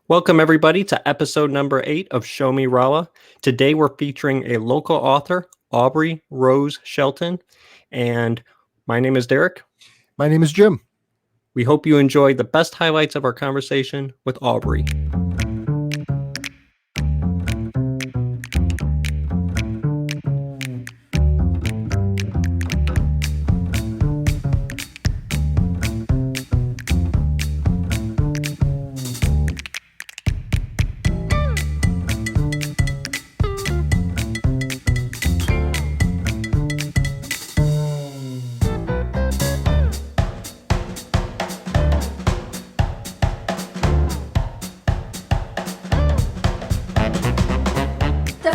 Welcome, everybody, to episode number 8 of Show Me Rolla. Today, we're featuring a local author, Aulbrey Rose Shelton, and my name is Derek. My name is Jim. We hope you enjoy the best highlights of our conversation with Aulbrey.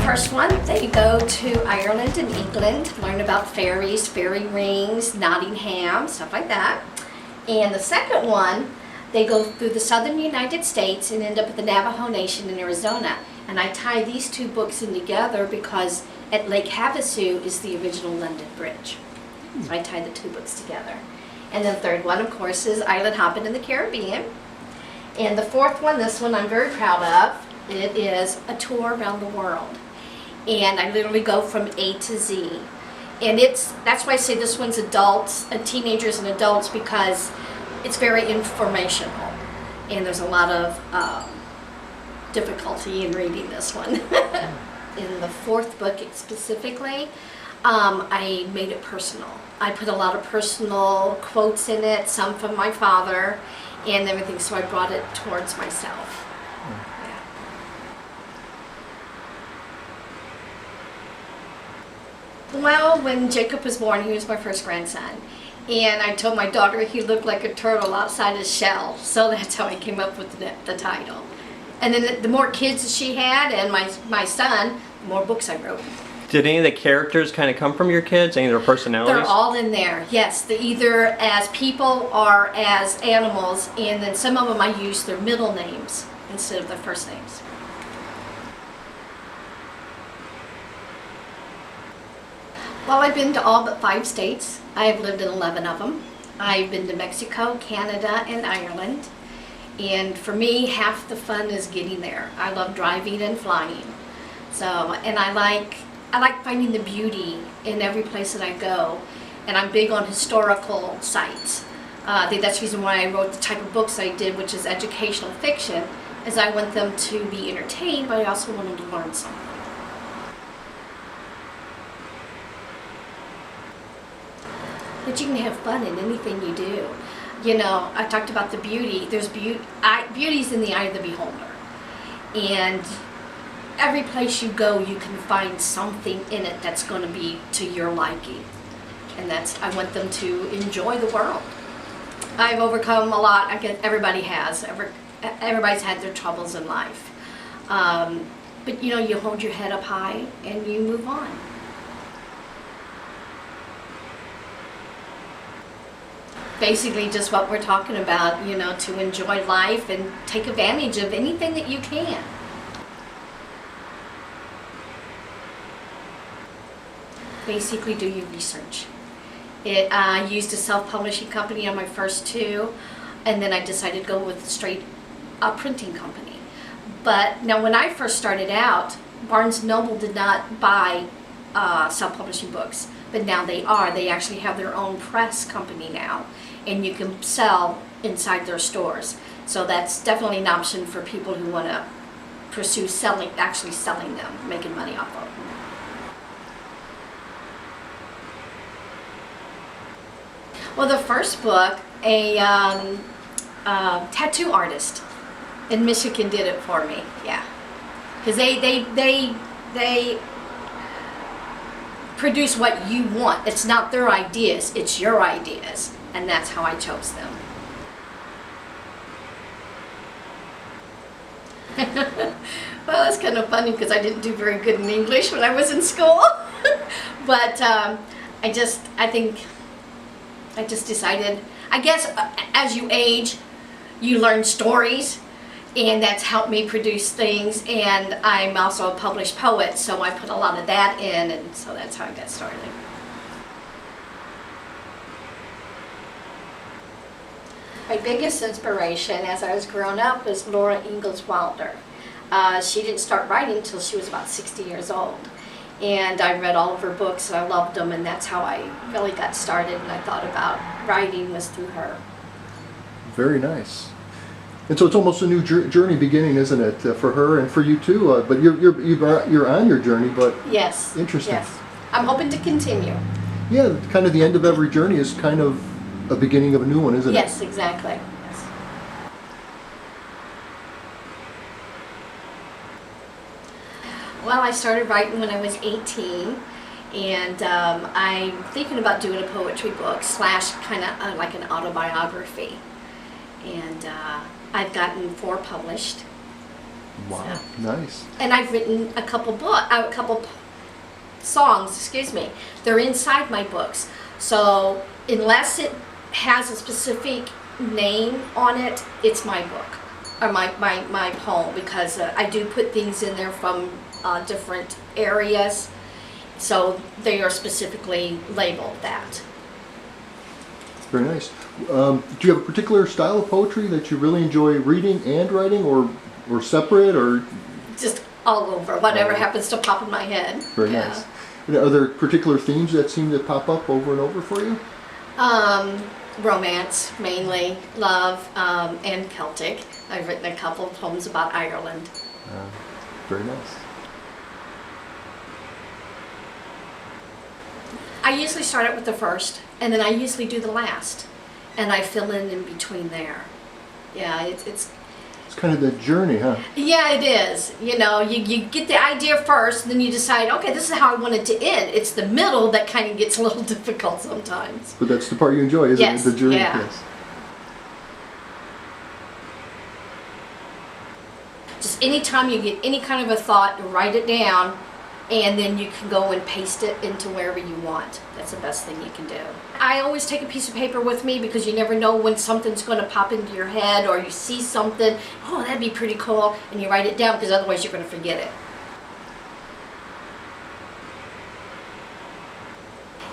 First one, they go to Ireland and England, learn about fairies, fairy rings, Nottingham, stuff like that. And the second one, they go through the southern United States and end up at the Navajo Nation in Arizona. And I tie these two books in together because at Lake Havasu is the original London Bridge. So I tie the two books together. And the third one, of course, is Island Hopping in the Caribbean. And the fourth one, this one I'm very proud of, it is a tour around the world. And I literally go from A to Z. And that's why I say this one's adults, teenagers and adults, because it's very informational. And there's a lot of difficulty in reading this one. In the fourth book specifically, I made it personal. I put a lot of personal quotes in it, some from my father and everything, so I brought it towards myself. Well, when Jacob was born, he was my first grandson. And I told my daughter he looked like a turtle outside his shell. So that's how I came up with the title. And then the more kids she had and my son, the more books I wrote. Did any of the characters kind of come from your kids? Any of their personalities? They're all in there, yes. They're either as people or as animals. And then some of them I use their middle names instead of their first names. Well, I've been to all but 5 states. I have lived in 11 of them. I've been to Mexico, Canada, and Ireland. And for me, half the fun is getting there. I love driving and flying. So, and I like finding the beauty in every place that I go. And I'm big on historical sites. I think that's the reason why I wrote the type of books I did, which is educational fiction, is I want them to be entertained, but I also want them to learn something. But you can have fun in anything you do. You know, I talked about the beauty. There's beauty's in the eye of the beholder. And every place you go, you can find something in it that's going to be to your liking. And I want them to enjoy the world. I've overcome a lot. I guess everybody has. Everybody's had their troubles in life. But you know, you hold your head up high and you move on. Basically just what we're talking about, you know, to enjoy life and take advantage of anything that you can. Basically do your research. I used a self-publishing company on my first 2, and then I decided to go with a straight printing company. But now when I first started out, Barnes & Noble did not buy self-publishing books, but now they are. They actually have their own press company now. And you can sell inside their stores. So that's definitely an option for people who want to pursue actually selling them, making money off of them. Well, the first book, a tattoo artist in Michigan did it for me, yeah. Because they produce what you want. It's not their ideas, it's your ideas. And that's how I chose them. Well, it's kind of funny because I didn't do very good in English when I was in school. But I just decided, I guess as you age, you learn stories, and that's helped me produce things. And I'm also a published poet, so I put a lot of that in, and so that's how I got started. My biggest inspiration as I was growing up was Laura Ingalls Wilder. She didn't start writing until she was about 60 years old. And I read all of her books and I loved them, and that's how I really got started and I thought about writing was through her. Very nice. And so it's almost a new journey beginning, isn't it, for her and for you too? But you're on your journey, but Yes. interesting. Yes. I'm hoping to continue. Yeah, kind of the end of every journey is kind of a beginning of a new one, isn't it? Yes, exactly. Yes. Well, I started writing when I was 18, and I'm thinking about doing a poetry book slash kind of like an autobiography. And I've gotten 4 published. Wow, So. nice. And I've written a couple songs, excuse me. They're inside my books. So unless it has a specific name on it, it's my book or my poem, because I do put things in there from different areas. So they are specifically labeled that. Very nice. Do you have a particular style of poetry that you really enjoy reading and writing, or separate, or? Just all over, whatever happens to pop in my head. Very nice. And are there particular themes that seem to pop up over and over for you? Romance, mainly, love, and Celtic. I've written a couple of poems about Ireland. Very nice. I usually start out with the first, and then I usually do the last, and I fill in between there. Yeah, it's It's kind of the journey, huh? yeah, it is. You know, you get the idea first, and then you decide, okay, this is how I want it to end. It's the middle that kind of gets a little difficult sometimes. But that's the part you enjoy, isn't Yes, it? The journey. yeah. Yes. Just anytime you get any kind of a thought, write it down, and then you can go and paste it into wherever you want. That's the best thing you can do. I always take a piece of paper with me because you never know when something's going to pop into your head, or you see something, oh, that'd be pretty cool, and you write it down, because otherwise you're going to forget it.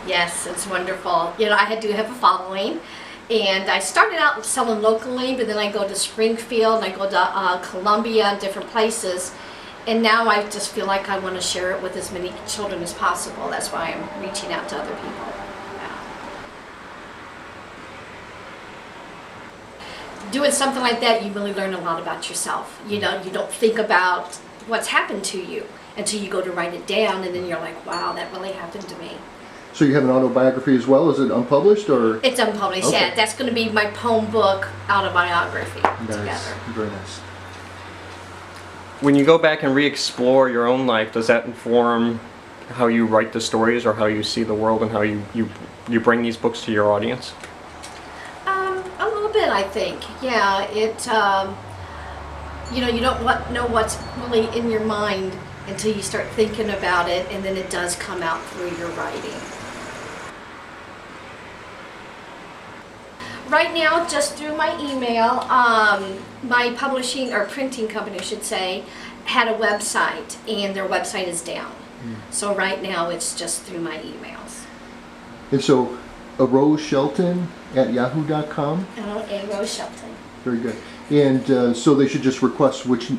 Yes, it's wonderful. You know, I do have a following, and I started out selling locally, but then I go to Springfield, and I go to Columbia, and different places. And now I just feel like I want to share it with as many children as possible. That's why I'm reaching out to other people. Yeah. Doing something like that, you really learn a lot about yourself. You know, you don't think about what's happened to you until you go to write it down, and then you're like, wow, that really happened to me. So you have an autobiography as well? Is it unpublished, or? It's unpublished, Okay. yeah. That's going to be my poem book autobiography Nice. together. Very nice. When you go back and re-explore your own life, does that inform how you write the stories, or how you see the world, and how you bring these books to your audience? A little bit, I think. Yeah, it. You know, you don't know what's really in your mind until you start thinking about it, and then it does come out through your writing. Right now, just through my email, my publishing or printing company, I should say, had a website, and their website is down. So right now, it's just through my emails. And so, Rose Shelton at yahoo.com. A Rose Shelton. Very good. And so they should just request which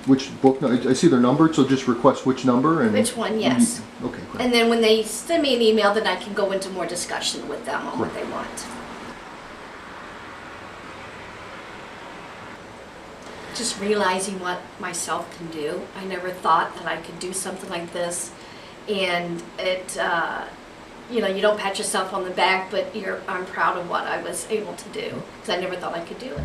book. I see they're numbered, so just request which number and Which one? Yes. Okay, great. And then when they send me an email, then I can go into more discussion with them on what they want. Just realizing what myself can do. I never thought that I could do something like this, and it, you know, you don't pat yourself on the back, but I'm proud of what I was able to do, because I never thought I could do it.